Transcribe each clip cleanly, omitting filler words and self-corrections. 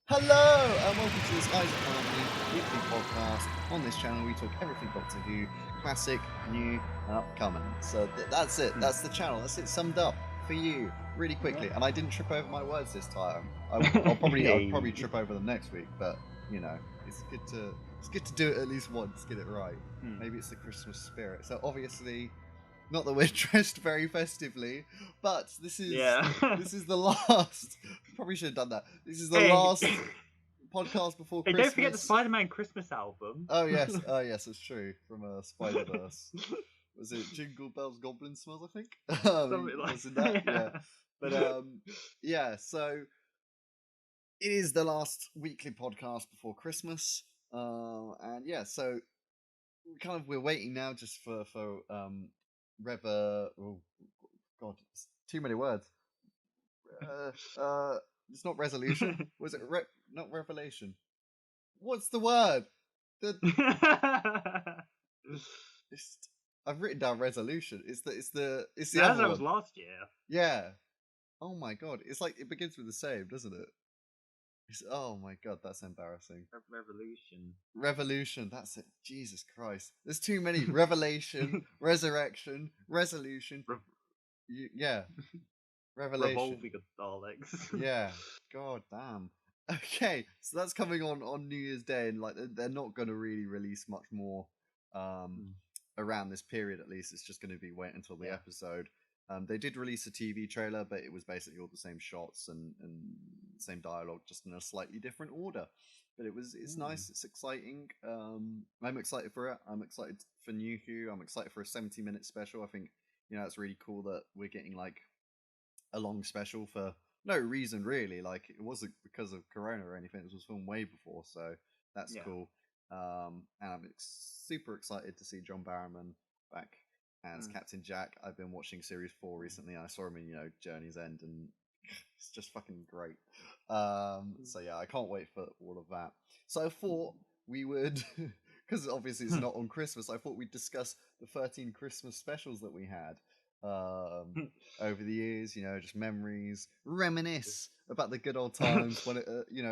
Hello and welcome to this Isaac Harmony weekly podcast. On this channel, we talk everything Doctor Who, classic, new, and upcoming. So that's it. That's the channel. That's it summed up for you really quickly. And I didn't trip over my words this time. I'll probably trip over them next week. But you know, it's good to do it at least once, get it right. Maybe it's the Christmas spirit. So obviously. Not that we're dressed very festively, but this is the last. Probably should have done that. This is the last podcast before Christmas. Don't forget the Spider-Man Christmas album. Oh yes, it's true from Spider-Verse. Was it Jingle Bells, Goblin Smells? I think. Something like that. Yeah. But yeah. So it is the last weekly podcast before Christmas, and yeah. So we're waiting now just for oh god, it's too many words. It's not resolution. Was it not revelation? What's the word? I've written down resolution. It's the other that was last year. Yeah. Oh my god. It's like it begins with the same, doesn't it? Oh my god, that's embarrassing. Revolution, that's it. Jesus Christ. There's too many. Revelation, resurrection, resolution. Yeah. Revelation. Revolving of Daleks. Yeah. God damn. Okay, so that's coming on New Year's Day, and like they're not going to really release much more around this period. At least it's just going to be wait until the episode. They did release a TV trailer, but it was basically all the same shots and same dialogue, just in a slightly different order. But it's nice, it's exciting. I'm excited for it. I'm excited for New Who. I'm excited for a 70-minute special. I think it's really cool that we're getting like a long special for no reason really. Like it wasn't because of Corona or anything. It was filmed way before, so that's cool. And I'm super excited to see John Barrowman back as Captain Jack. I've been watching series 4 recently. I saw him in Journey's End, and it's just fucking great. So yeah, I can't wait for all of that. So I thought we would, because obviously it's not on Christmas, I thought we'd discuss the 13 Christmas specials that we had over the years. Just memories, reminisce about the good old times when it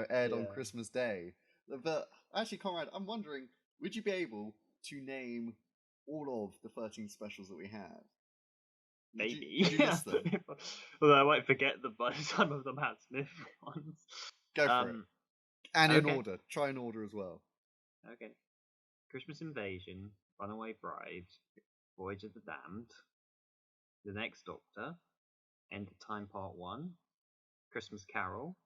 aired on Christmas Day. But actually, Conrad, I'm wondering, would you be able to name all of the 13 specials that we had? Maybe. Did you list them? Although I might forget them by the time of the Matt Smith ones. Go for it. And in order. Try in order as well. Okay. Christmas Invasion, Runaway Bride, Voyage of the Damned, The Next Doctor, End of Time Part 1, Christmas Carol,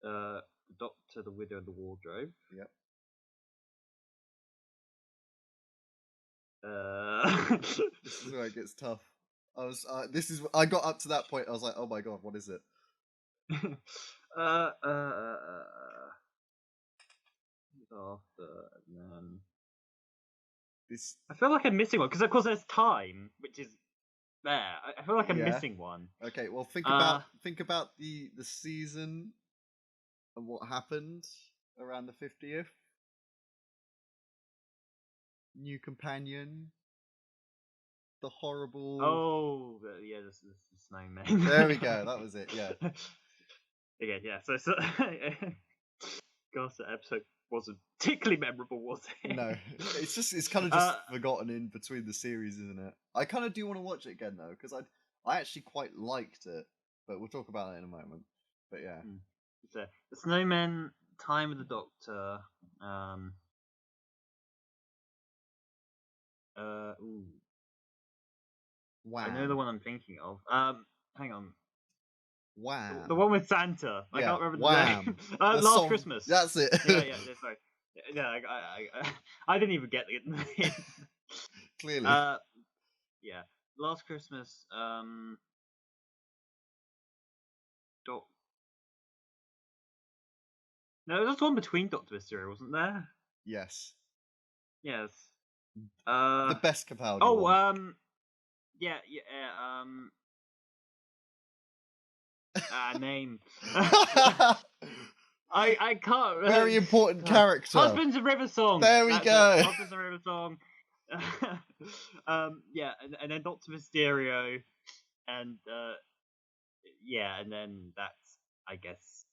The Doctor, the Widow, and the Wardrobe. Yep. This is where it gets tough. I got up to that point. I was like, oh my god, what is it? After and then this. I feel like I'm missing one because of course there's time, which is there. I feel like I'm missing one. Okay, well think about the season and what happened around the 50th. New companion. The horrible. Oh yeah, this is the snowman. There we go. That was it. Yeah. Again, yeah. So gosh, that episode wasn't particularly memorable, was it? No, it's kind of just forgotten in between the series, isn't it? I kind of do want to watch it again though, because I actually quite liked it, but we'll talk about it in a moment. But yeah, so, the Snowman, Time with the Doctor, Wow. I know the one I'm thinking of. Hang on. Wow. The one with Santa. I can't remember the name. Last Christmas. That's it. Yeah, sorry. Yeah, I didn't even get it. Clearly. Yeah. Last Christmas, No, there was one between Doctor Mysterio, wasn't there? Yes. Yes. The best Capaldi one. Yeah, name. I can't remember. Very important character. Husbands of River Song. There we go. Husbands of River Song. Yeah, and then Doctor Mysterio, and and then that's, I guess,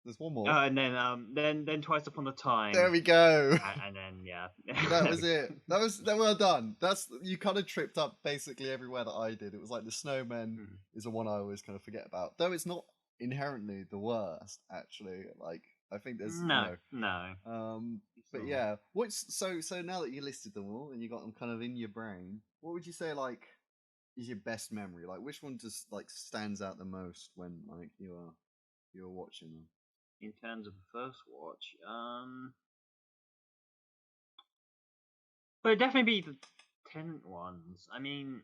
There's one more. Then Twice Upon a Time. There we go. And then yeah, that was it. That was well done. You kind of tripped up basically everywhere that I did. It was like the snowman is the one I always kind of forget about, though it's not inherently the worst. Actually, like I think there's no. But yeah, so now that you listed them all and you got them kind of in your brain, what would you say like is your best memory? Like which one just like stands out the most when like you're watching them? In terms of the first watch, but it'd definitely be the Tennant ones. I mean,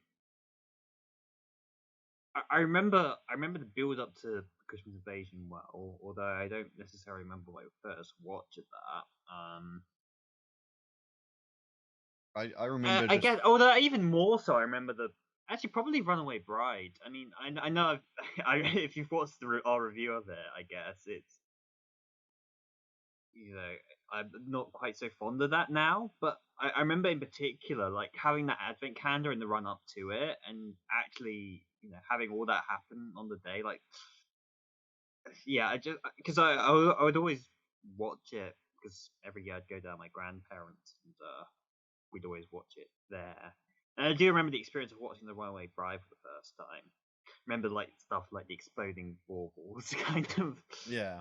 I remember the build up to Christmas Invasion well, although I don't necessarily remember my first watch of I remember. I guess, although even more so, I remember probably Runaway Bride. I mean, I know if you've watched our review of it, I guess it's I'm not quite so fond of that now, but I remember in particular like having that advent calendar in the run up to it, and actually having all that happen on the day, like yeah, I just because I would always watch it because every year I'd go down my grandparents and we'd always watch it there. And I do remember the experience of watching The Runaway Bride for the first time. Remember like stuff like the exploding baubles, kind of. Yeah.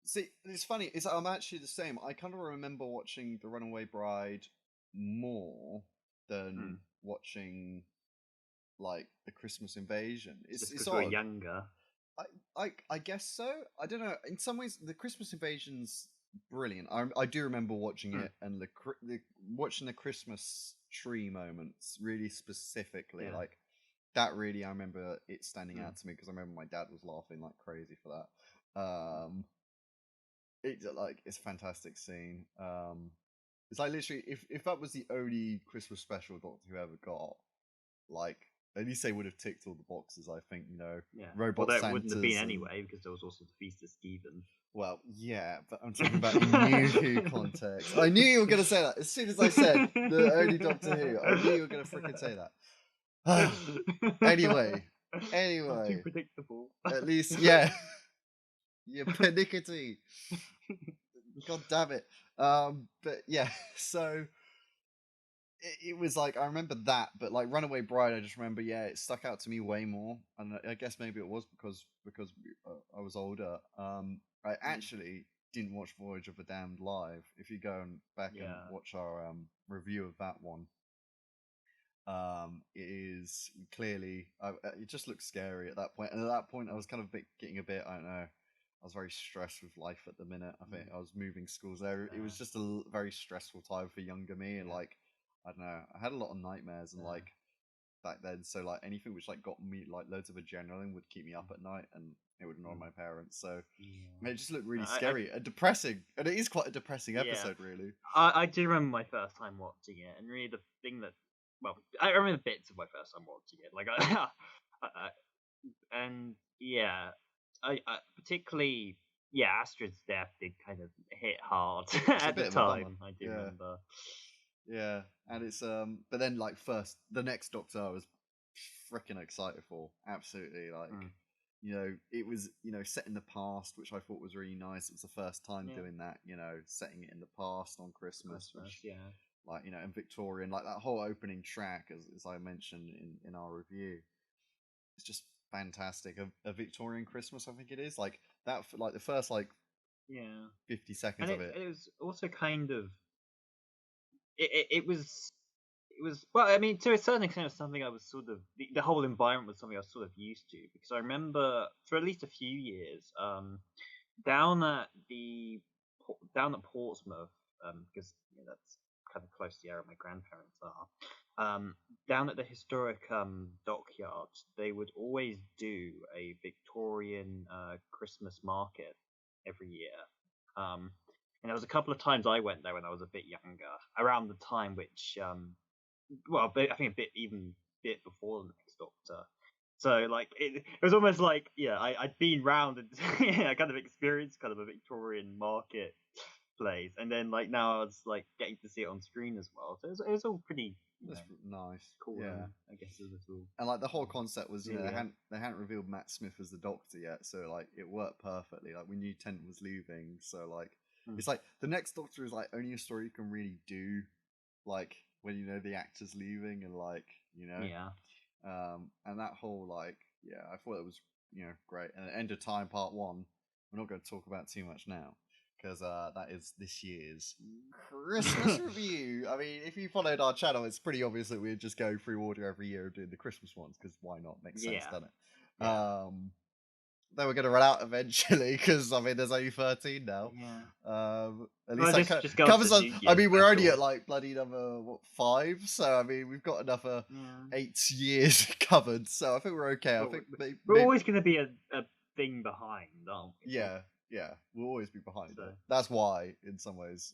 See, it's funny. I'm actually the same. I kind of remember watching The Runaway Bride more than watching like the Christmas Invasion. It's because we're younger. I guess so. I don't know. In some ways, the Christmas Invasion's brilliant. I do remember watching it and watching the Christmas tree moments really specifically. Yeah. Like that really, I remember it standing out to me because I remember my dad was laughing like crazy for that. It's a fantastic scene. It's like literally if that was the only Christmas special Doctor Who ever got, like at least they would have ticked all the boxes. I think robot Santas. Well, that wouldn't have been anyway because there was also the Feast of Stephen. Well, yeah, but I'm talking about New Who context. I knew you were going to say that as soon as I said the only Doctor Who. I knew you were going to freaking say that. Anyway, too predictable. At least, yeah. You're pernickety. God damn it. But yeah, so it was like I remember that, but like Runaway Bride, I just remember it stuck out to me way more, and I guess maybe it was because I was older. I actually didn't watch Voyage of the Damned live. If you go back and watch our review of that one, it is clearly it just looks scary at that point, and at that point I was kind of getting a bit I don't know. I was very stressed with life at the minute. I think I was moving schools there. It was just a very stressful time for younger me, and like I don't know, I had a lot of nightmares and like back then. So like anything which like got me like loads of adrenaline would keep me up at night, and it would annoy my parents. So it just looked really scary and depressing, and it is quite a depressing episode, really. I do remember my first time watching it, and really the thing that I remember bits of my first time watching it, like and yeah. I particularly Astrid's death did kind of hit hard at the time. I do remember. Yeah, and it's but then like the next Doctor I was freaking excited for. Absolutely, like it was set in the past, which I thought was really nice. It was the first time doing that, setting it in the past on Christmas which, like and Victorian, like that whole opening track, as I mentioned in our review, it's just fantastic. A Victorian Christmas, I think it is like that. Like the first 50 seconds of it. It was also kind of it was well. I mean, to a certain extent, it was something I was sort of the whole environment was something I was sort of used to, because I remember for at least a few years, down at Portsmouth, because that's kind of close to the area my grandparents are. Down at the historic dockyard, they would always do a Victorian Christmas market every year. And there was a couple of times I went there when I was a bit younger, around the time which, I think a bit before the next Doctor. So like it was almost like I'd been round and I kind of experienced kind of a Victorian market place, and then like now I was like getting to see it on screen as well. So it was all pretty That's nice. cool. Yeah. And I guess a little. And like the whole concept was, Yeah. they hadn't revealed Matt Smith as the Doctor yet, so like it worked perfectly. Like we knew Tennant was leaving, so like it's like the next Doctor is like only a story you can really do, like when you know the actor's leaving and like Yeah. and that whole like I thought it was great. And End of Time Part 1, we're not going to talk about too much now because that is this year's Christmas review. I mean, if you followed our channel, it's pretty obvious that we're just going through order every year doing the Christmas ones because why not? Makes sense, doesn't it? Yeah. Then we're going to run out eventually because I mean there's only 13 now. Yeah. At least that just covers us. I mean, we're only special. at like bloody number 5, so I mean we've got another 8 years covered. So I think we're okay. I think we're always going to be a thing behind, aren't we? Yeah, we'll always be behind it. That's why, in some ways,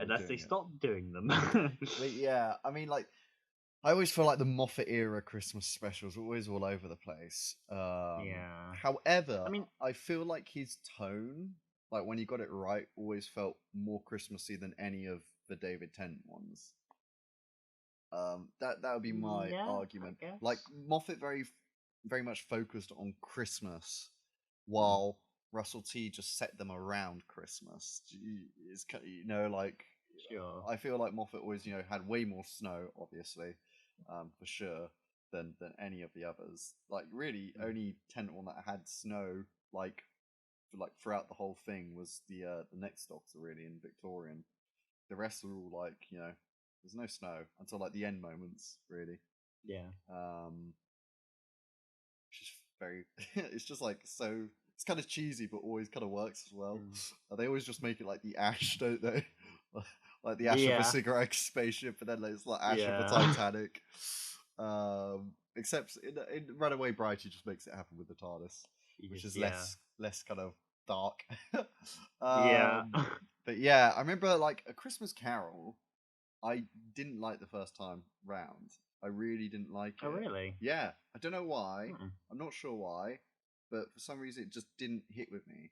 unless they stop doing them. But yeah, I mean, like, I always feel like the Moffat era Christmas specials are always all over the place. Yeah. However, I mean, I feel like his tone, like when he got it right, always felt more Christmassy than any of the David Tennant ones. That would be my argument. Like Moffat very much focused on Christmas, while Russell T just set them around Christmas. It's like sure. I feel like Moffat always had way more snow, obviously, for sure, than any of the others. Like really, only Tennant one that had snow like throughout the whole thing was the next Doctor really in Victorian. The rest are all like there's no snow until like the end moments really. Yeah. Which is very it's just like so it's kind of cheesy but always kind of works as well. They always just make it like the ash, don't they? Like the ash of a cigarette spaceship, and then it's like ash of a Titanic. Except in Runaway Bride, she just makes it happen with the TARDIS, which is less kind of dark. But yeah, I remember like A Christmas Carol. I didn't like the first time round. I really didn't like it. Oh, really? Yeah. I don't know why. I'm not sure why. But for some reason, it just didn't hit with me.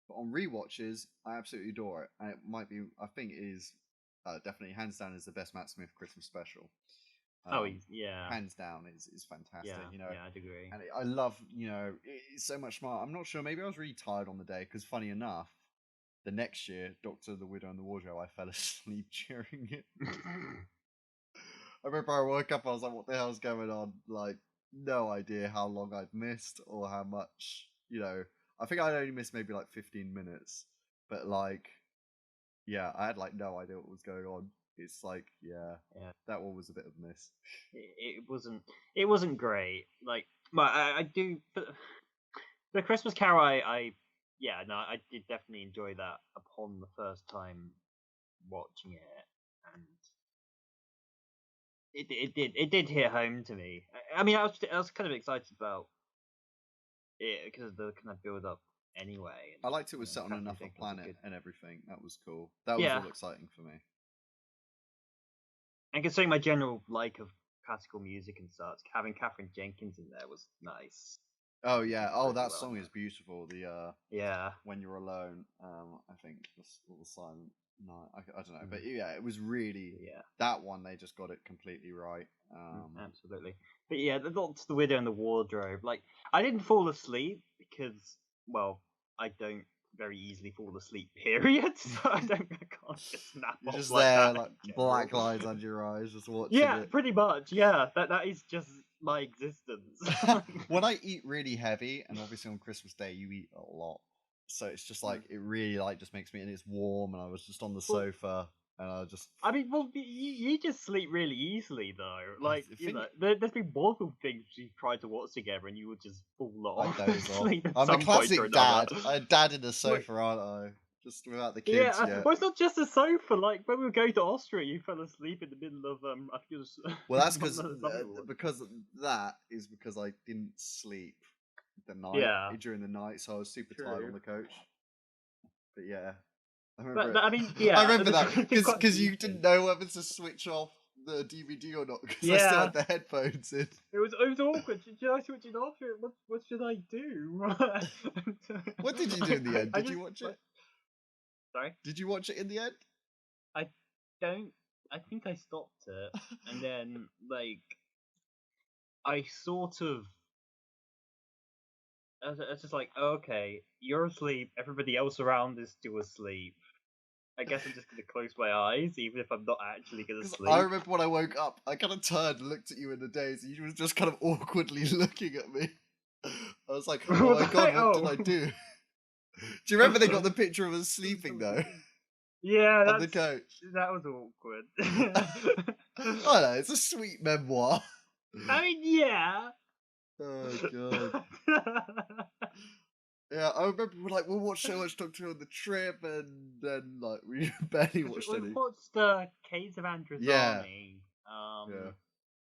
But on rewatches, I absolutely adore it. And it might be, I think it is definitely, hands down, is the best Matt Smith Christmas special. Hands down is fantastic. Yeah, I'd agree. And I love, it's so much smart. I'm not sure. Maybe I was really tired on the day because, funny enough, the next year, Doctor, the Widow, and the Wardrobe, I fell asleep during it. I remember I woke up, I was like, what the hell's going on? Like, no idea how long I'd missed or how much, I think I'd only missed maybe like 15 minutes. But like, yeah, I had like no idea what was going on. It's like, that one was a bit of a miss. It wasn't great. Like, but I do, but the Christmas Carol, I did definitely enjoy that upon the first time watching it, and it did hit home to me. I mean, I was kind of excited about it because of the kind of build up anyway. I liked it was set on another planet and everything. That was cool. That was all exciting for me. And considering my general like of classical music and such, having Catherine Jenkins in there was nice. Oh yeah. Oh, that song is beautiful. The When You're Alone. I think the silent night. I don't know, but yeah, it was really that one. They just got it completely right. Absolutely. But yeah, the Widow and the Wardrobe. Like, I didn't fall asleep because, well, I don't very easily fall asleep. Period. So I can't just snap You're off just like there, that, like black lines under your eyes, just watching it. Pretty much. Yeah, that is just my existence. When I eat really heavy, and obviously on Christmas Day you eat a lot, so it's just like it really like just makes me, and it's warm, and I was just on the sofa, and I just. I mean, well, you just sleep really easily though. Like there's been multiple things you've tried to watch together, and you would just fall off. I'm a classic dad. I'm a dad in the sofa, aren't I? Just without the kids. Yeah, well, it's not just a sofa. Like when we were going to Austria, you fell asleep in the middle of I think it was. Well, that's because I didn't sleep the night during the night, so I was super tired on the coach. But yeah, I remember. But I mean, yeah, I remember that because you didn't know whether to switch off the DVD or not because I still had the headphones in. It was awkward. Should I switch it off? What should I do? What did you do in the end? Did you watch it? Sorry, Did you watch it in the end? I don't. I think I stopped it, and then like I sort of. It's just like, okay, you're asleep. Everybody else around is still asleep. I guess I'm just gonna close my eyes, even if I'm not actually gonna Because I sleep. remember when I woke up, I kind of turned and looked at you in the daze, and you were just kind of awkwardly looking at me. I was like, oh my god, what did I do? Do you remember they got the picture of us sleeping though Yeah, on the couch? that was awkward. I don't know, it's a sweet memoir. I mean, yeah. Oh god. Yeah, I remember we watched so much Doctor Who on the trip, and then like we barely watched We any. watched Caves of Yeah, Androzani. yeah.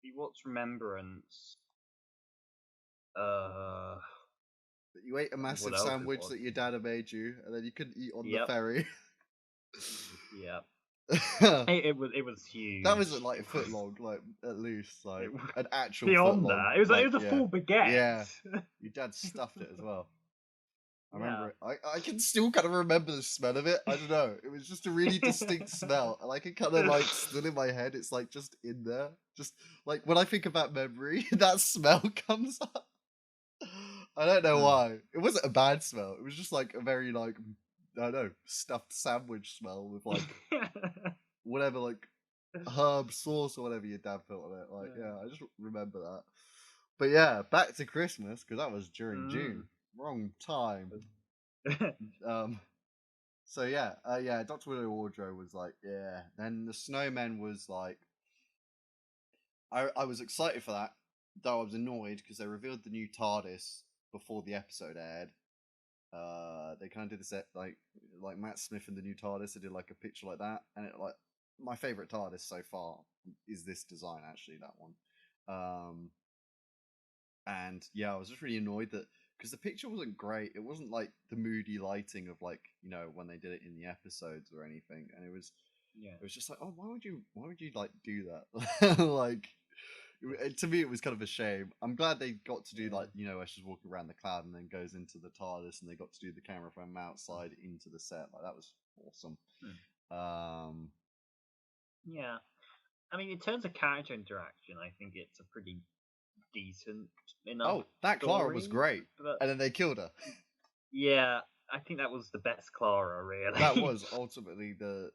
We watched Remembrance. Uh, You ate a what massive else we sandwich watched? that your dad had made you, and then you couldn't eat on the Yep, ferry. yep. That It was huge. was like a It foot was. long, like at least, It, like an actual foot beyond long. that, it was like Like it was a yeah, full baguette. yeah. Your dad stuffed it as well. I Yeah. remember it. I can still kind of remember the smell of it. I don't know. It was just a really distinct smell. And I can kind of like still in my head. It's like just in there. Just like when I think about memory, that smell comes up. I don't know Mm. why. It wasn't a bad smell. It was just like a very like I don't know, stuffed sandwich smell with like whatever like herb sauce or whatever your dad put on it. Like yeah, I just remember that. But yeah, back to Christmas because that was during June. Mm. Wrong time. Um. So yeah, yeah. Doctor Willow Wardrobe was like yeah. Then the Snowmen was like I was excited for that, though I was annoyed because they revealed the new TARDIS before the episode aired. They kind of did this like Matt Smith in the new TARDIS. They did like a picture like that, and it like my favorite TARDIS so far is this design actually that one. And yeah, I was just really annoyed that because the picture wasn't great. It wasn't like the moody lighting of like when they did it in the episodes or anything, and Yeah. it was just like oh why would you like do that like. To me, it was kind of a shame. I'm glad they got to do Yeah. like where she's walking around the cloud and then goes into the TARDIS, and they got to do the camera from outside into the set. Like that was awesome. Um, Yeah. I mean, in terms of character interaction, I think it's a pretty decent enough oh, that Clara was story. great, But and then they killed her. yeah, I think that was the best Clara, really. That was ultimately the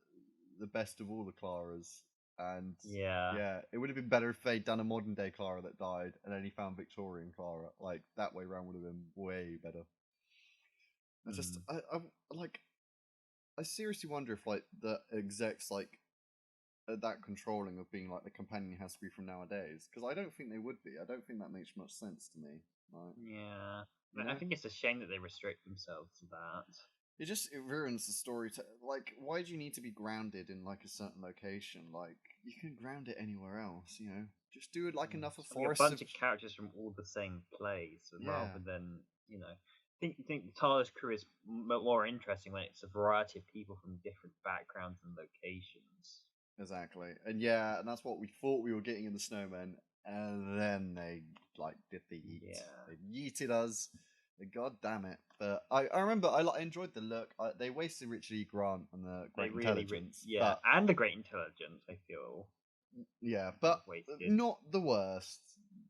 best of all the Claras, and Yeah. yeah, it would have been better if they'd done a modern day Clara that died, and then he found Victorian Clara. Like that way around would have been way better. I just, I like, I seriously wonder if like the execs like are that controlling of being like the companion has to be from nowadays, because I don't think they would be. I don't think that makes much sense to me. Like, Yeah. you I know, think it's a shame that they restrict themselves to that. it ruins the story. Like, why do you need to be grounded in like a certain location? Like, you can ground it anywhere else. Just do it like enough of Just having a forest. bunch of characters from all the same place, Yeah, rather than I think the TARDIS crew is more interesting when it's a variety of people from different backgrounds and locations. exactly. And yeah, and that's what we thought we were getting in the Snowmen, and then they like did the yeet. Yeah. They yeeted us. God damn it! But I remember I enjoyed the look. They wasted Richard E. Grant and the They Great really, Intelligence, yeah, but and the great intelligence. I feel yeah, was but wasted. not the worst.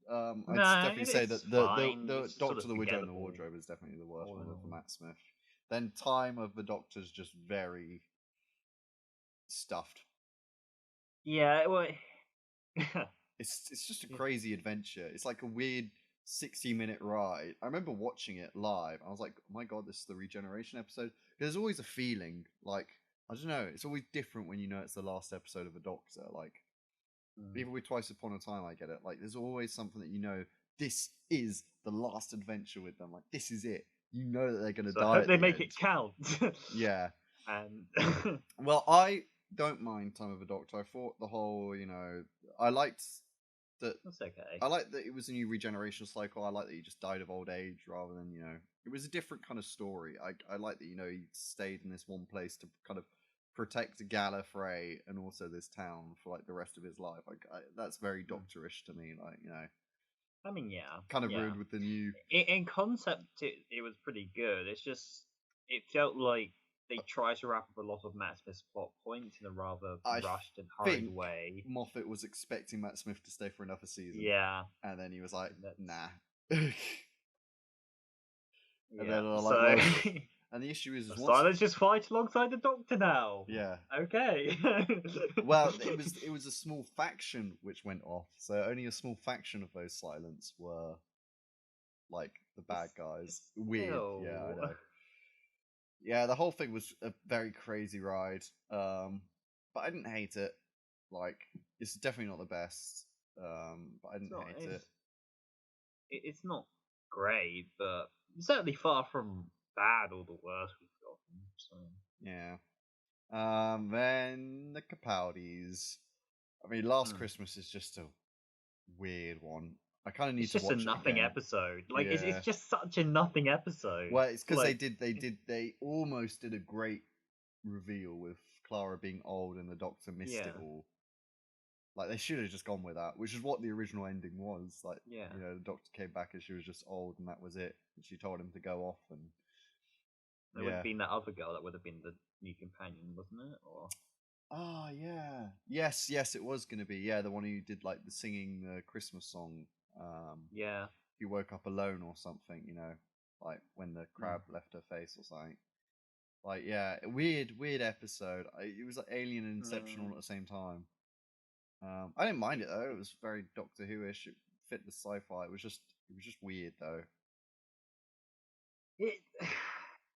I'd No, definitely say it's that fine. the It's just sort Doctor, of the Widow, and the forgettable, Wardrobe is definitely the worst all one in for all. Matt Smith. Then Time of the Doctor's just very stuffed. Yeah, well, It's just a crazy adventure. It's like a weird 60-minute ride. I remember watching it live. I was like, oh my god, this is the regeneration episode. There's always a feeling like I don't know. It's always different when you know it's the last episode of a Doctor. Like even with Twice Upon a Time, I get it. Like there's always something that this is the last adventure with them. Like this is it. You know that they're gonna so I die hope at they the make end. it count. Yeah. And Well, I don't mind Time of a Doctor. I thought the whole, I liked that. that's okay. I like that it was a new regeneration cycle. I like that he just died of old age rather than, it was a different kind of story. I like that, he stayed in this one place to kind of protect Gallifrey and also this town for like the rest of his life. Like that's very doctorish to me. Like, I mean, yeah, kind of yeah. ruined with the new. In concept, it was pretty good. It's just it felt like they try to wrap up a lot of Matt Smith's plot points in a rather I rushed and hurried think way. Moffat was expecting Matt Smith to stay for another season. Yeah. And then he was like, nah. And Yeah. then like, So well, and the issue is once let's just fight alongside the Doctor now. Yeah. Okay. Well, it was a small faction which went off, so only a small faction of those Silents were like the bad guys. Weird. Yeah, I know. Yeah, the whole thing was a very crazy ride. But I didn't hate it. Like, it's definitely not the best. But I didn't hate it. It's not great, but certainly far from bad or the worst we've gotten. So. Yeah. Then the Capaldis. I mean, Last Christmas is just a weird one. I kind of need to watch it. It's just a nothing episode. Like Yeah. it's just such a nothing episode. Well, it's because they almost did a great reveal with Clara being old and the Doctor missed it all. Like they should have just gone with that, which is what the original ending was. Like, you know, the Doctor came back and she was just old, and that was it. And she told him to go off, and it would have been that other girl that would have been the new companion, wasn't it? Or yes, it was going to be the one who did like the singing the Christmas song. He woke up alone or something, you know, like when the crab left her face or something. Like weird episode. It was like Alien and Inception all at the same time. I didn't mind it though. It was very Doctor Who-ish. It fit the sci-fi. It was just weird though.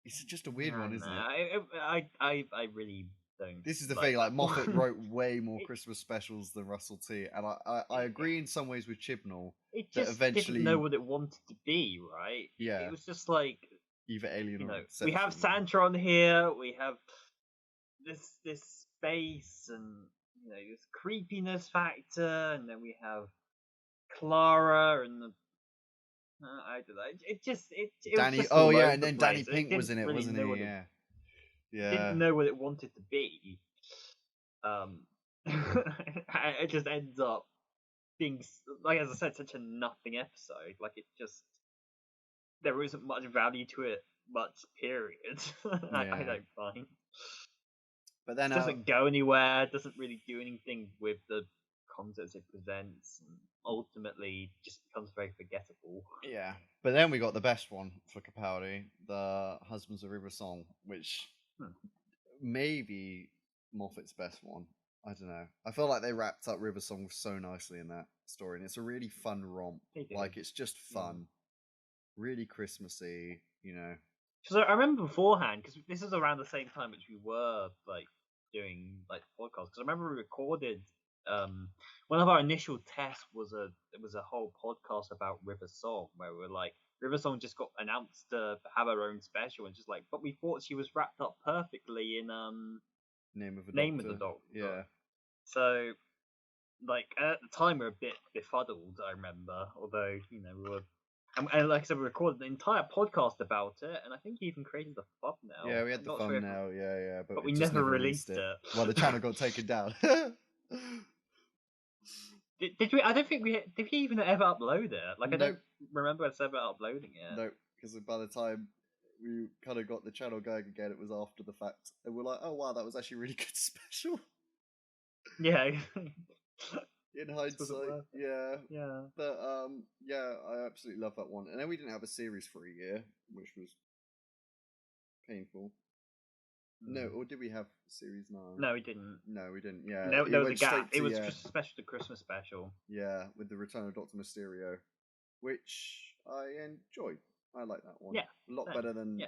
It's just a weird one, isn't it? I really don't. This is the thing. Like Moffat wrote way more Christmas specials than Russell T, and I agree in some ways with Chibnall. It just eventually didn't know what it wanted to be, right? Yeah, it was just like either Alien or Inception. We have Santa on here. We have this space and this creepiness factor, and then we have Clara and the I don't know. It Danny. was just and then Danny Pink was in it, wasn't he? Yeah. Didn't know what it wanted to be. It just ends up being, like as I said, such a nothing episode. Like it just there isn't much value to it. Much period. I don't find. But then it doesn't go anywhere. It doesn't really do anything with the concepts it presents, and ultimately just becomes very forgettable. Yeah, but then we got the best one for Capaldi, the Husbands of River Song, which maybe Moffat's best one. I don't know. I feel like they wrapped up River Song so nicely in that story, and it's a really fun romp. Like it's just fun, really Christmassy, you know. So I remember beforehand, because this is around the same time which we were like doing like podcasts. Because I remember we recorded one of our initial tests was a whole podcast about River Song, where we were like, River Song just got announced to have her own special, and just like, but we thought she was wrapped up perfectly in Name of the Doctor. Yeah. So like at the time we were a bit befuddled. I remember, although we were. And like I said, we recorded an entire podcast about it, and I think he even created the thumbnail. Yeah, we had the thumbnail, but we never released it. Well, the channel got taken down. Did we? I don't think we did. We even ever upload it? Like I don't remember us ever uploading it. No, because by the time we kind of got the channel going again, it was after the fact, and we're like, oh wow, that was actually a really good special. Yeah. In hindsight, yeah. But I absolutely love that one. And then we didn't have a series for a year, which was painful. No, or did we have series 9? No, we didn't. No, we didn't. Yeah, no, there was a gap. It was just a special, the Christmas special. Yeah, with the Return of Doctor Mysterio, which I enjoyed. I like that one. Yeah, a lot better than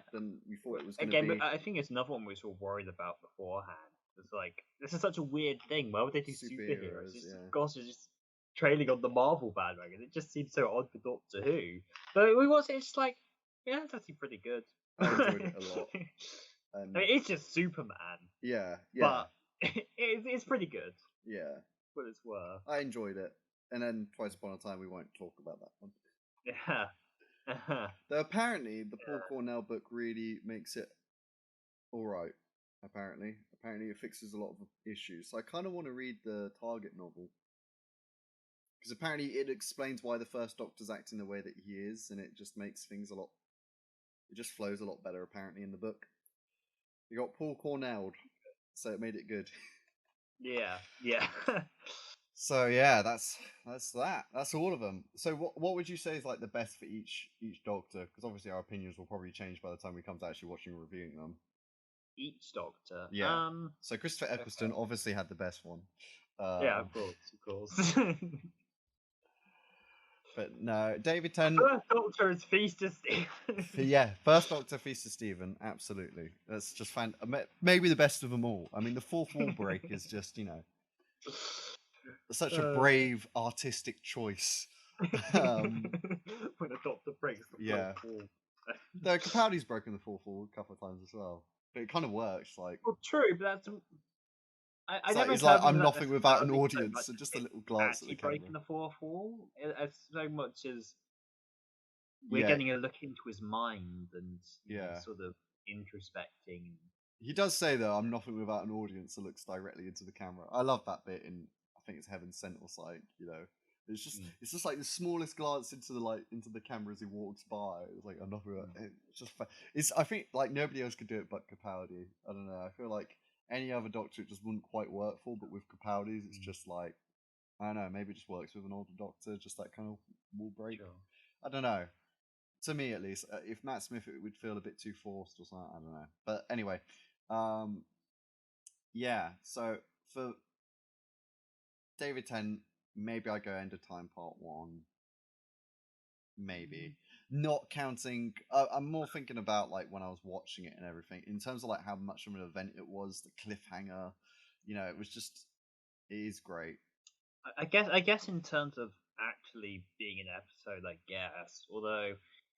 we thought it was going to be. But I think it's another one we were worried about beforehand. It's like, this is such a weird thing. Why would they do superheroes? Gosh, it's just trailing on the Marvel bandwagon. It just seems so odd for Doctor Who. But we watched it, it's like, it's actually pretty good. I enjoyed it a lot. I mean, it's just Superman. Yeah. But it's pretty good. Yeah. What it's worth. I enjoyed it. And then Twice Upon a Time, we won't talk about that one. Yeah. Though apparently, the Paul Cornell book really makes it alright. Apparently it fixes a lot of issues. So I kind of want to read the Target novel, because apparently it explains why the First Doctor's acting the way that he is, and it just makes things it just flows a lot better apparently in the book. You got Paul Cornell, so it made it good. Yeah, yeah. So yeah, that's that. That's all of them. So what would you say is like the best for each Doctor? Because obviously our opinions will probably change by the time we come to actually watching and reviewing them. Each Doctor. Yeah. So Christopher Eccleston Okay. obviously had the best one. Yeah, of course, of course. But no, David Tennant. First Doctor is Feast of Stephen. Yeah, first Doctor, Feast of Stephen. Absolutely, that's just maybe the best of them all. I mean, the fourth wall break is just such a brave artistic choice. When a Doctor breaks the Yeah. fourth wall. Though Capaldi's broken the fourth wall a couple of times as well, but it kind of works. Like, well, true, but that's I never it's like interpreted I'm that nothing without an necessarily so audience, much and as just a it little glance at the actually camera. breaking the fourth wall, as so much as we're Yeah, getting a look into his mind and yeah. sort of introspecting. He does say though, "I'm nothing without an audience that looks directly into the camera." I love that bit in, I think it's Heaven Sent or something. It's just like the smallest glance into the camera as he walks by. It's like I'm nothing. It's just it's. I think like nobody else could do it but Capaldi. I don't know. I feel like any other Doctor it just wouldn't quite work for, but with Capaldi's it's just like I don't know. Maybe it just works with an older Doctor, just that kind of wall break. Sure. I don't know. To me, at least, if Matt Smith, it would feel a bit too forced or something. I don't know. But anyway, yeah. So for David Tennant, maybe I go End of Time Part 1. Maybe not counting. I'm more thinking about like when I was watching it and everything in terms of like how much of an event it was, the cliffhanger. It was just it is great. I guess in terms of actually being an episode, I guess. Although,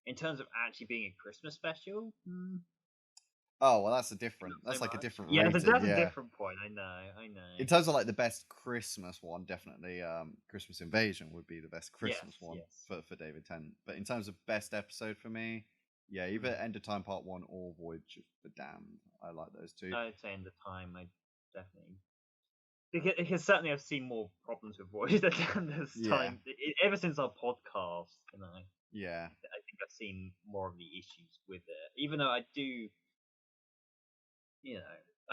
in terms of actually being a Christmas special, Oh well, that's so like a much. different Yeah, rating. that's a Yeah. different point. I know. In terms of like the best Christmas one, definitely Christmas Invasion would be the best Christmas one Yes. for David Tennant. But in terms of best episode for me, yeah, either End of Time Part 1 or Voyage of the Damned. I like those two. I'd say in the time, I definitely because certainly I've seen more problems with Voyage than this time. Ever since our podcast, Yeah. I think I've seen more of the issues with it. Even though I do,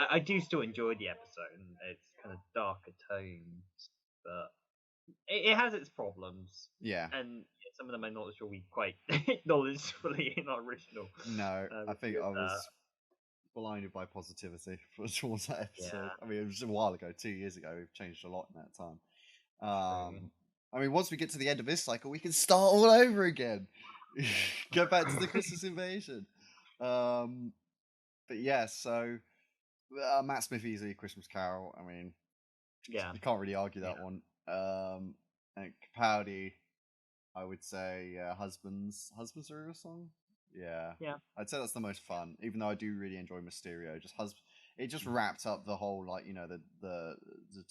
I do still enjoy the episode and its kind of darker tones, but it has its problems. Yeah. And some of them I'm not sure we quite acknowledged fully in our original. No, I think I was blinded by positivity towards that episode. Yeah. I mean, it was a while ago, 2 years ago. We've changed a lot in that time. I mean, once we get to the end of this cycle, we can start all over again. Go back to the Christmas Invasion. But yeah, so Matt Smith easily Christmas Carol. I mean, yeah, you can't really argue that one. And Capaldi, I would say Husbands a Real Song. Yeah, I'd say that's the most fun. Even though I do really enjoy Mysterio, it just wrapped up the whole like the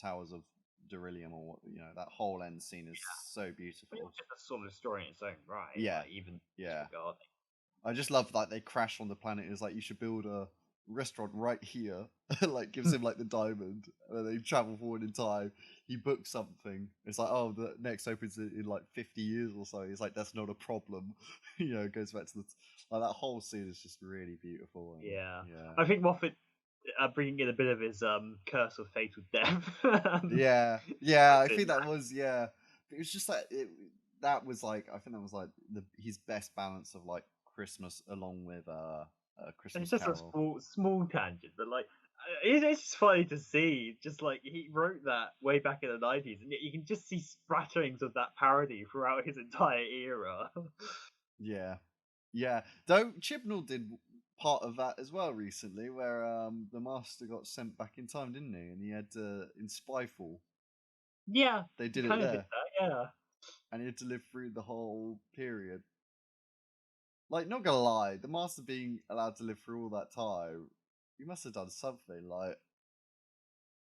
Towers of Beryllium or that whole end scene is so beautiful. But it was just a sort of story in its own right. Yeah, like, even disregarding. I just love like they crash on the planet. It's like you should build a restaurant right here. Like gives him like the diamond, and then they travel forward in time. He books something. It's like the next opens in like 50 years or so. He's like that's not a problem. Goes back to like that whole scene is just really beautiful. And, yeah, I think Moffat bringing in a bit of his curse of fatal death. yeah. I think that was It was just like that was like I think that was like his best balance of like Christmas along with Christmas It's just Carol. a small tangent, but like it's just funny to see. Just like he wrote that way back in the 90s, and yet you can just see spratterings of that parody throughout his entire era. Yeah. Though Chibnall did part of that as well recently, where the Master got sent back in time, didn't he? And he had in Spyfall. Yeah, they did it kind there. of did that, yeah. And he had to live through the whole period. Like, not gonna lie, the Master being allowed to live through all that time, he must have done something. Like,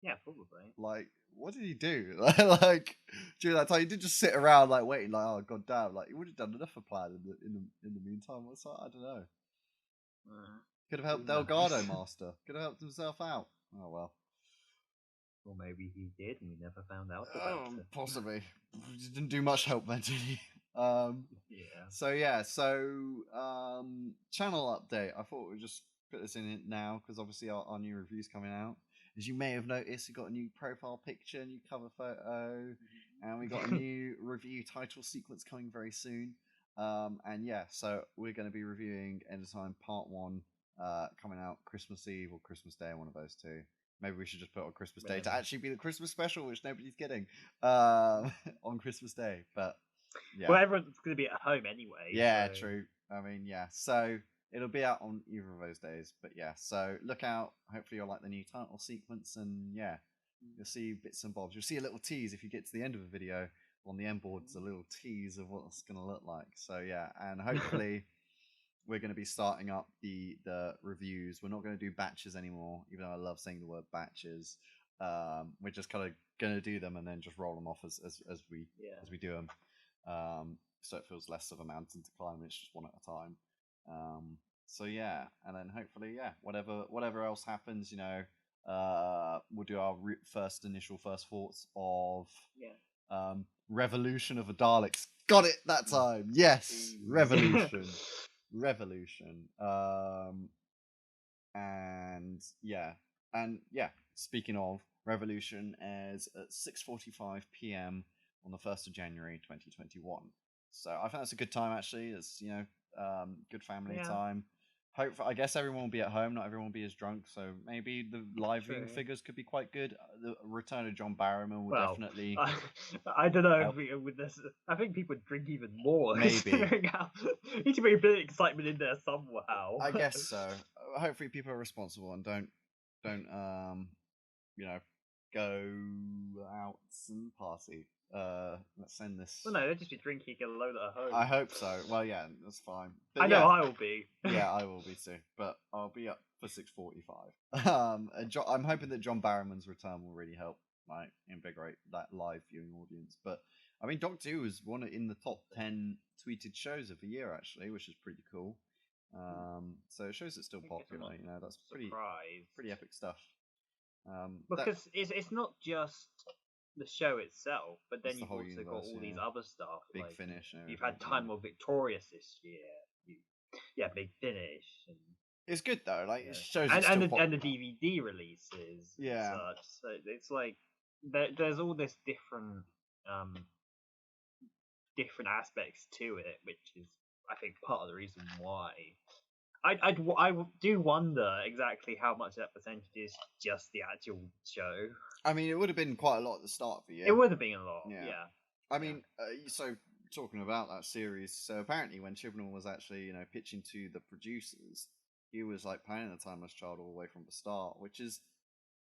yeah, probably. Like, what did he do? Like during that time, he didn't just sit around like waiting. Like, oh god damn! Like, he would have done enough of plan in the meantime. What's that? I don't know. Could have helped Delgado Master. Could have helped himself out. Oh well. Or maybe he did, and we never found out about it. Possibly. He didn't do much help then, did he? Yeah. So channel update. I thought we just put this in it now because obviously our new review's coming out. As you may have noticed, we got a new profile picture, new cover photo, and we got a new review title sequence coming very soon. And yeah, so we're going to be reviewing End of Time Part 1 coming out Christmas Eve or Christmas Day, one of those two. Maybe we should just put it on Christmas Day to actually be the Christmas special, which nobody's getting on Christmas Day. But yeah. Well, everyone's going to be at home anyway. Yeah, so... true. I mean, yeah. So it'll be out on either of those days. But yeah, so look out. Hopefully you'll like the new title sequence. And yeah, you'll see bits and bobs. You'll see a little tease if you get to the end of the video. On the end boards, a little tease of what it's going to look like. So yeah, and hopefully... we're going to be starting up the reviews. We're not going to do batches anymore, even though I love saying the word batches. We're just kind of going to do them and then just roll them off as we do them. So it feels less of a mountain to climb. It's just one at a time. So yeah, and then hopefully, yeah, whatever else happens, we'll do our first thoughts of Revolution of the Daleks. Got it that time. Yes, Revolution. And speaking of, Revolution airs at 6:45 p.m. on the 1st of January 2021. So I think that's a good time, actually. It's good family time. I guess everyone will be at home. Not everyone will be as drunk, so maybe the live viewing figures could be quite good. The return of John Barrowman will definitely. I don't know with this. I think people would drink even more. Maybe need to be a bit of excitement in there somehow. I guess so. Hopefully, people are responsible and don't go out and party. Let's send this. Well, no, they'll just be drinking alone at home. I hope so. Well, yeah, that's fine. But I know I will be. Yeah, I will be too. But I'll be up for 6:45. I'm hoping that John Barrowman's return will really help, invigorate that live viewing audience. But I mean, Doctor Who was one in the top 10 tweeted shows of the year, actually, which is pretty cool. So it shows it's still popular. That's pretty epic stuff. Because it's not just the show itself, but then you've also got all these other stuff. Big Finish. You've had Time of Victorious this year. Big Finish. And, it's good though. It shows and the DVD releases. Yeah. And such. So it's like there's all this different aspects to it, which is I think part of the reason why. I do wonder exactly how much that percentage is just the actual show. I mean, it would have been quite a lot at the start of the year. It would have been a lot, yeah. I mean, so talking about that series, so apparently when Chibnall was actually, pitching to the producers, he was planning the Timeless Child all the way from the start, which is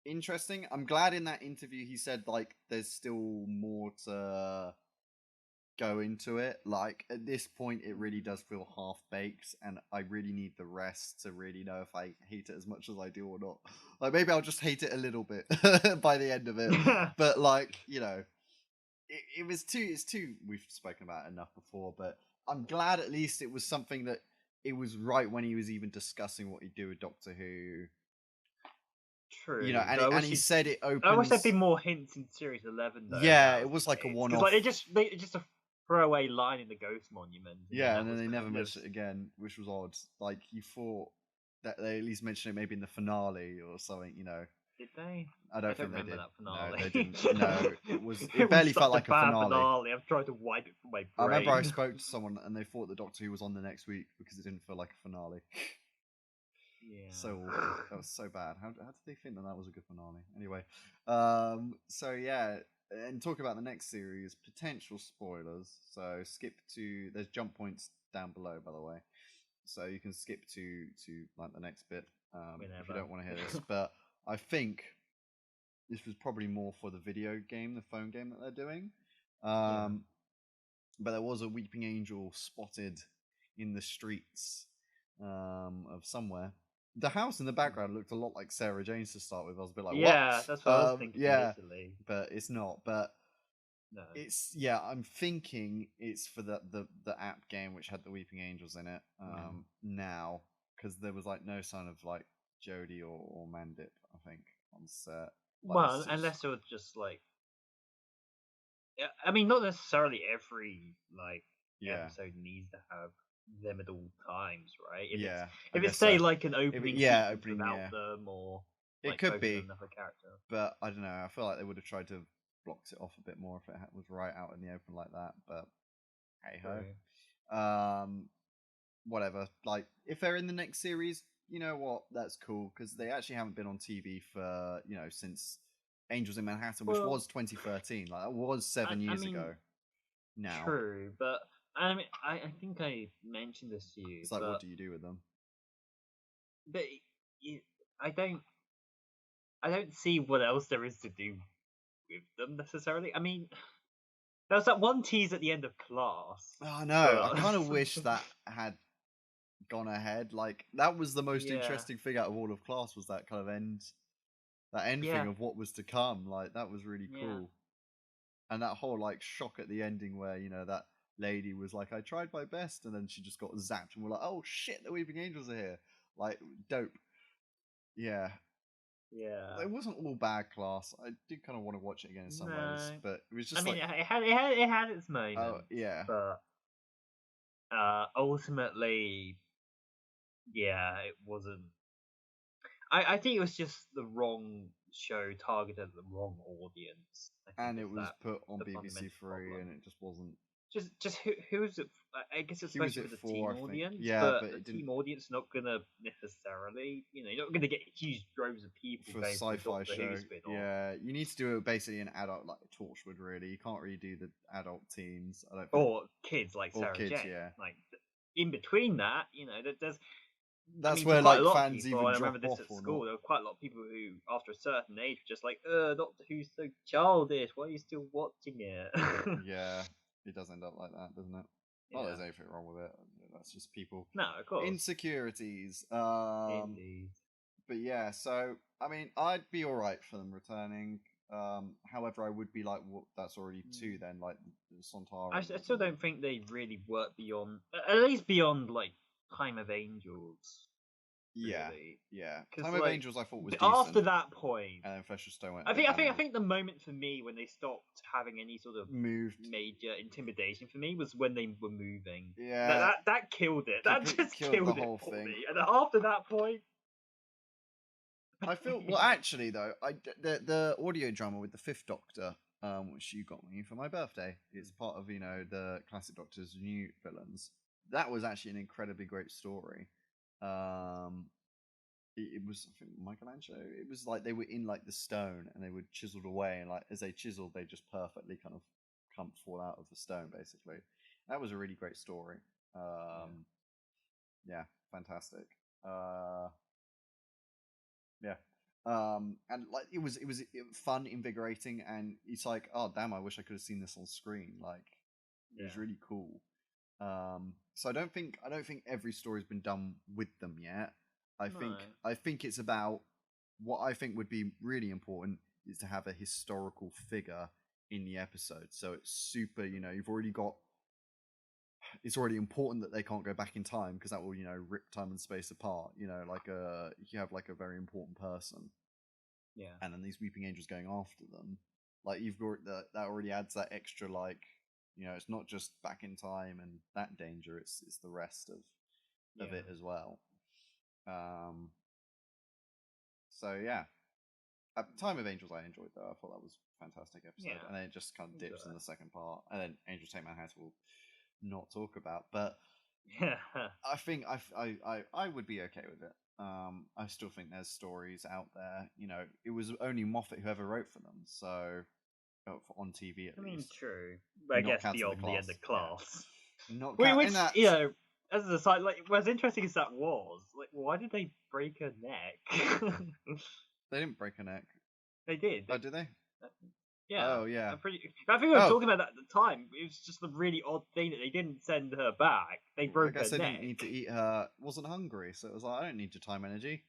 interesting. I'm glad in that interview he said there's still more to go into it. At this point it really does feel half baked, and I really need the rest to really know if I hate it as much as I do or not. Maybe I'll just hate it a little bit by the end of it. But it's too we've spoken about it enough before, but I'm glad at least it was something that it was right when he was even discussing what he'd do with Doctor Who. True. And he said it opens. I wish there'd been more hints in Series 11 though. Yeah, it was like a one-off. It's just a throwaway line in the Ghost Monument. Yeah, and then they never mentioned it again, which was odd. You thought that they at least mentioned it maybe in the finale or something, Did they? I don't think remember they did. That finale. No, they didn't. No, it barely felt like a finale. I've tried to wipe it from my brain. I remember I spoke to someone and they thought the Doctor Who was on the next week because it didn't feel like a finale. Yeah. So that was so bad. How did they think that was a good finale? Anyway, so yeah. And talk about the next series, potential spoilers. So skip to there's jump points down below, by the way, so you can skip to the next bit if you don't want to hear this. But I think this was probably more for the video game, the phone game that they're doing. But there was a weeping angel spotted in the streets of somewhere. The house in the background looked a lot like Sarah Jane's to start with. I was a bit like, what? That's what I was thinking initially. But it's not. But no. I'm thinking it's for the app game which had the Weeping Angels in it. Now, because there was no sign of Jodie or Mandip, I think, on set. Unless it was just I mean, not necessarily every episode needs to have them at all times, right? If Yeah, I if it's guess say so. like an opening Yeah, sequence opening, without yeah. them, or It like could focus on be, another character. but I don't know. I feel like they would have tried to have blocked it off a bit more if it was right out in the open like that. But hey True. ho. Whatever. Like, if they're in the next series, you know what? That's cool because they actually haven't been on TV for since Angels in Manhattan, which Well, was 2013. Like that was 7 years mean, ago. Now true, but I mean, I think I mentioned this to you, it's like, what do you do with them? but you, I don't see what else there is to do with them necessarily. I mean, there was that one tease at the end of Class. Oh no, I But kind of wish that had gone ahead. Like that was the most yeah, interesting thing out of all of Class was that kind of end yeah, thing of what was to come. Like that was really yeah, cool. And that whole like shock at the ending where that lady was like, I tried my best, and then she just got zapped, and we're like, oh shit, the Weeping Angels are here. Like dope. Yeah. yeah. It wasn't all bad. Class. I did kind of want to watch it again in some ways, No, but it was I just mean, like, it had its oh moments, yeah. but ultimately, yeah, it wasn't. I think it was just the wrong show targeted at the wrong audience. I think And it is was that put on the BBC fundamental Three, and problem. it just wasn't. Just who's it? I guess it's Who was especially it for the for? teen I think. audience, Yeah, but but the it didn't teen audience not gonna necessarily, you're not gonna get huge droves of people for a going for a sci-fi Doctor Who show. spin-off. Yeah, you need to do it basically an adult like Torchwood. Really, you can't really do the adult teens. I don't think. Or kids like Or Sarah kids. Jane. Yeah, Like in between that, there's. I that's mean, for where quite a like lot of fans people, even and I drop remember this off at or school, not. there were quite a lot of people who, after a certain age, were just like, Doctor Who's so childish. Why are you still watching it? Yeah, it does end up like that, doesn't it? Not that Yeah. there's anything wrong with it. That's just people No, of course. insecurities. Indeed. But yeah, so I mean, I'd be all right for them returning. However, I would be like, what? That's already two then, like the I Sontarans. still don't think they really work beyond, at least beyond, like, Time of Angels, Yeah, really. yeah. Because, Time of like, Angels, I thought was after decent, that point, and then Flesh of Stone went a I bit think I think I downhill. think the moment for me when they stopped having any sort of Moved. major intimidation for me was when they were moving. Yeah, That killed it. That just killed the killed it whole for thing. me. And after that point, I feel well. Actually, though, the audio drama with the Fifth Doctor, which you got me for my birthday, is part of the classic Doctor's new villains. That was actually an incredibly great story. Um, it was, I think, Michelangelo. It was like they were in like the stone and they were chiseled away, and like as they chiseled, they just perfectly kind of come fall out of the stone. Basically, that was a really great story. Yeah, fantastic. Yeah. And like it was fun, invigorating, and it's like, oh damn, I wish I could have seen this on screen. Like, it was really cool. So I don't think every story's been done with them yet. I no. think I think it's about what I think would be really important is to have a historical figure in the episode. So it's super, you've already got it's already important that they can't go back in time because that will rip time and space apart. Like you have like a very important person, Yeah. and then these weeping angels going after them. Like you've got that already adds that extra, like, it's not just back in time and that danger. It's the rest of it as well. Um. So yeah, Time of Angels I enjoyed though. I thought that was a fantastic episode, and then it just kind of dips in the second part, and then Angels Take Manhattan will not talk about, but Yeah. I think I would be okay with it. I still think there's stories out there. It was only Moffat who ever wrote for them, so on TV at I mean, least. true. But I Not guess counting beyond the end of yeah. Class. Not Which, in that as a side, like, what's interesting is that was, like, why did they break her neck? they didn't break a neck. They did. Oh, did they? Yeah. Oh yeah. I think we were talking about that at the time. It was just a really odd thing that they didn't send her back. They I broke guess her they neck. didn't need to eat her. Wasn't hungry, so it was like, I don't need your time energy.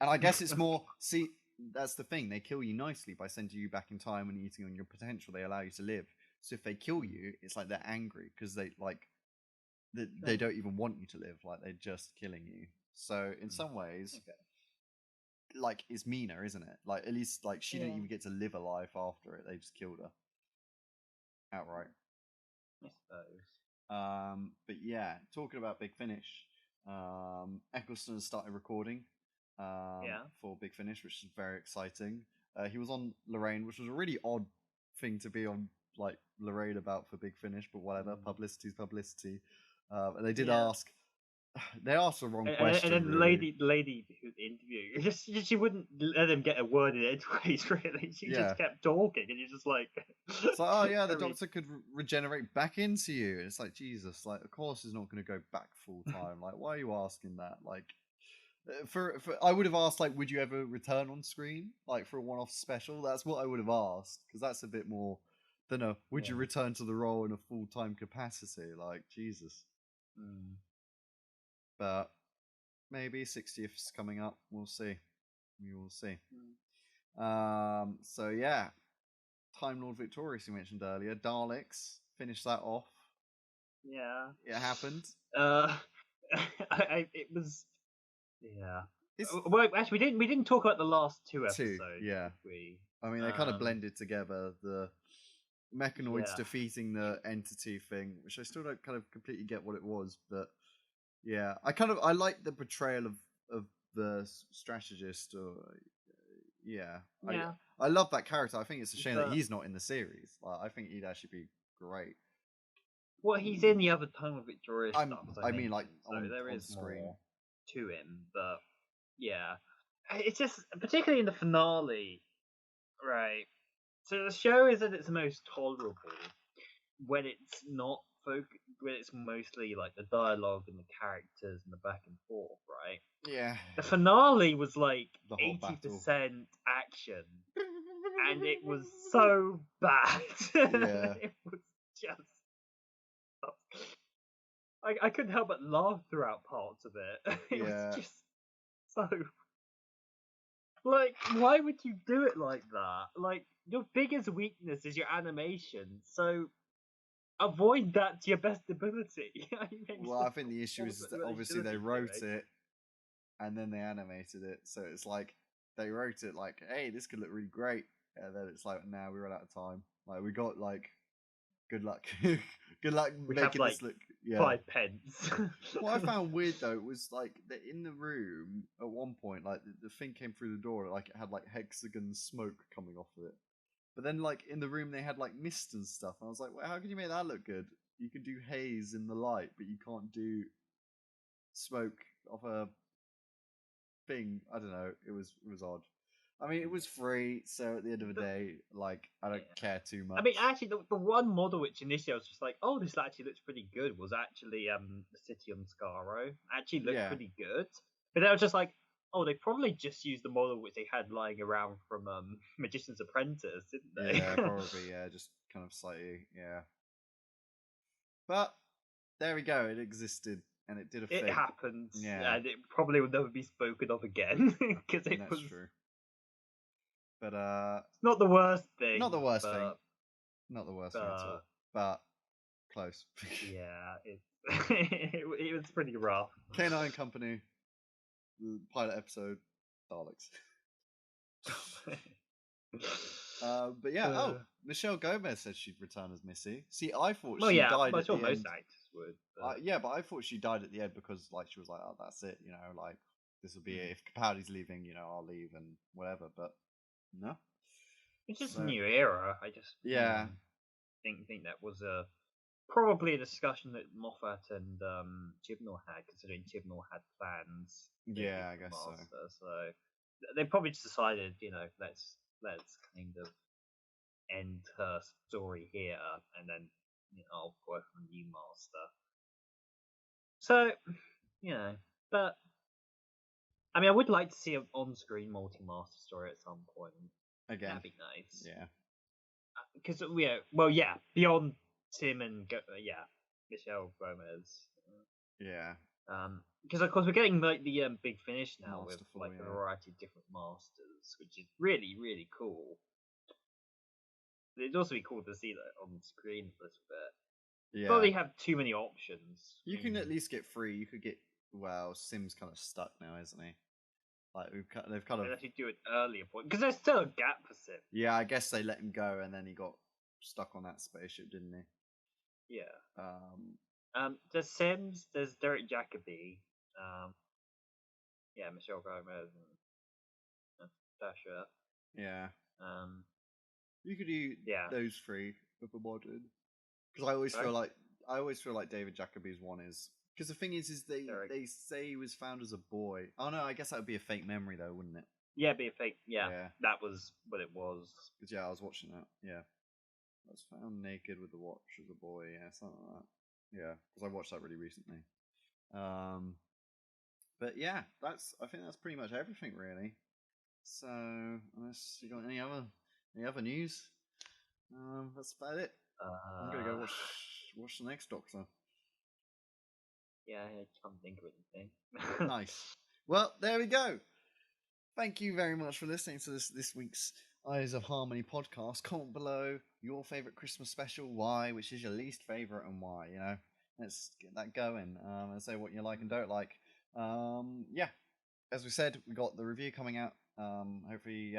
And I guess it's more. See, that's the thing. They kill you nicely by sending you back in time and eating on your potential. They allow you to live. So if they kill you, it's like they're angry because they don't even want you to live. Like they're just killing you. So in some ways, like it's meaner, isn't it? Like at least like she didn't even get to live a life after it. They just killed her outright. I suppose. But yeah, talking about Big Finish, Eccleston started recording for Big Finish, which is very exciting. He was on Lorraine, which was a really odd thing to be on, like Lorraine about for Big Finish, but whatever. Publicity's publicity. And they did ask. They asked the wrong question. And then really. the lady who interviewed, she wouldn't let him get a word in edgeways. Really, she just kept talking, and you're just like, it's like, oh yeah, the Doctor could regenerate back into you. And it's like, Jesus, like, of course he's not going to go back full time. Like, why are you asking that? Like, for I would have asked, like, would you ever return on screen, like for a one-off special? That's what I would have asked, because that's a bit more than a would you return to the role in a full-time capacity? Like, Jesus. But maybe 60th's coming up. We'll see. We will see. So yeah, Time Lord Victorious, you mentioned earlier. Daleks, finish that off. Yeah, it happened. It was. Yeah. Well, actually, we didn't talk about the last two episodes. Yeah. I mean, they kind of blended together the mechanoids defeating the entity thing, which I still don't kind of completely get what it was, but yeah, I like the portrayal of the strategist. I love that character. I think it's a shame that he's not in the series. Like, I think he'd actually be great. Well, he's in the other Time of Victorious stuff. I mean, like, so there is screen. more to him, but yeah, it's just particularly in the finale, right? So the show is at its most tolerable when it's not when it's mostly like the dialogue and the characters and the back and forth, right? Yeah. The finale was like 80% action, and it was so bad. Yeah. It was just. I couldn't help but laugh throughout parts of it. It was just so. Like, why would you do it like that? Like, your biggest weakness is your animation, so avoid that to your best ability. Well, I think the issue is that obviously they wrote it and then they animated it, so it's like they wrote it like, hey, this could look really great, and then it's like, nah, we ran out of time. Like, we got like, good luck. Good luck making this look. 5 pence. What I found weird though was like that in the room at one point, like the thing came through the door, like it had like hexagon smoke coming off of it. But then like in the room they had like mist and stuff, and I was like, well, how can you make that look good? You can do haze in the light, but you can't do smoke off a thing. I don't know. It was odd. I mean, it was free, so at the end of the day, like, I don't care too much. I mean, actually, the one model which initially I was just like, oh, this actually looks pretty good, was actually the city on Skaro. Actually looked pretty good. But then I was just like, oh, they probably just used the model which they had lying around from Magician's Apprentice, didn't they? Yeah, probably, just kind of slightly, But, there we go, it existed, and it did a thing. It happened, and it probably will never be spoken of again, because it was... true. But it's not the worst thing. Not the worst thing. Not the worst thing at all. But close. Yeah, it was pretty rough. K9 Company, pilot episode, Daleks. But yeah, Michelle Gomez said she'd return as Missy. See, I thought she died at the end. Most actors would. But... but I thought she died at the end because, like, she was like, "Oh, that's it," like this will be it. If Capaldi's leaving, I'll leave and whatever. But no, it's just a new era. I just think that was probably a discussion that Moffat and Chibnall had, considering Chibnall had plans. Yeah, I guess Master, so they probably just decided, let's kind of end her story here, and then I'll work on a new master. So, but I mean, I would like to see an on-screen multi-master story at some point. Again, that'd be nice. Yeah, because beyond Tim and Michelle Gomez. Yeah. Because of course we're getting like the Big Finish now with like a variety of different masters, which is really, really cool. It'd also be cool to see that on screen a little bit. Yeah. Probably have too many options. You can at least get 3. You could get Sim's kind of stuck now, isn't he? Like they've kind of actually do an earlier point because there's still a gap for Sim. Yeah, I guess they let him go and then he got stuck on that spaceship, didn't he? Yeah. There's Sims, there's Derek Jacobi, yeah, Michelle Gomez and Dasha. Yeah. Um, You could do yeah. those three with a modern. Because I always feel like David Jacobi's one is because the thing is they say he was found as a boy. Oh no, I guess that would be a fake memory though, wouldn't it? Yeah, be a fake. Yeah, Yeah. that was what it was. Because I was watching that. Yeah, I was found naked with the watch as a boy. Yeah, something like that. Yeah, because I watched that really recently. But yeah, I think that's pretty much everything really. So unless you got any other news, that's about it. I'm gonna go watch the next Doctor. Yeah, I can't think of anything. Nice. Well, there we go. Thank you very much for listening to this week's Eyes of Harmony podcast. Comment below your favorite Christmas special, why, which is your least favorite, and why. Let's get that going. And say what you like and don't like. Yeah, as we said, we got the review coming out. Hopefully,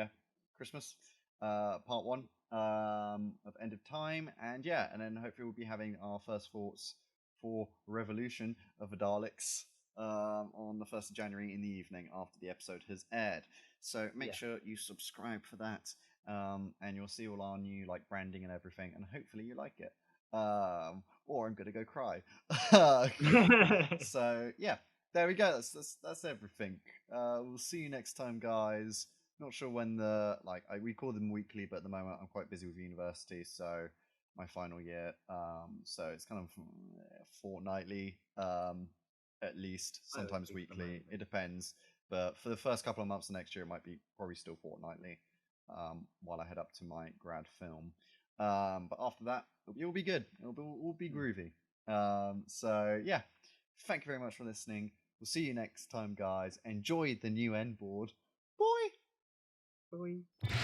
Christmas, part one of End of Time, and then hopefully we'll be having our first thoughts for Revolution of the Daleks on the 1st of January in the evening after the episode has aired. So make sure you subscribe for that, and you'll see all our new branding and everything, and hopefully you like it. Or I'm gonna go cry. So yeah, there we go. That's everything. We'll see you next time, guys. Not sure when we call them weekly, but at the moment I'm quite busy with university, so my final year. So it's kind of fortnightly, at least, sometimes weekly. It depends. But for the first couple of months of next year, it might be probably still fortnightly. While I head up to my grad film. But after that, it'll be good. It'll be groovy. So yeah, thank you very much for listening. We'll see you next time, guys. Enjoy the new N board. Bye. Bye.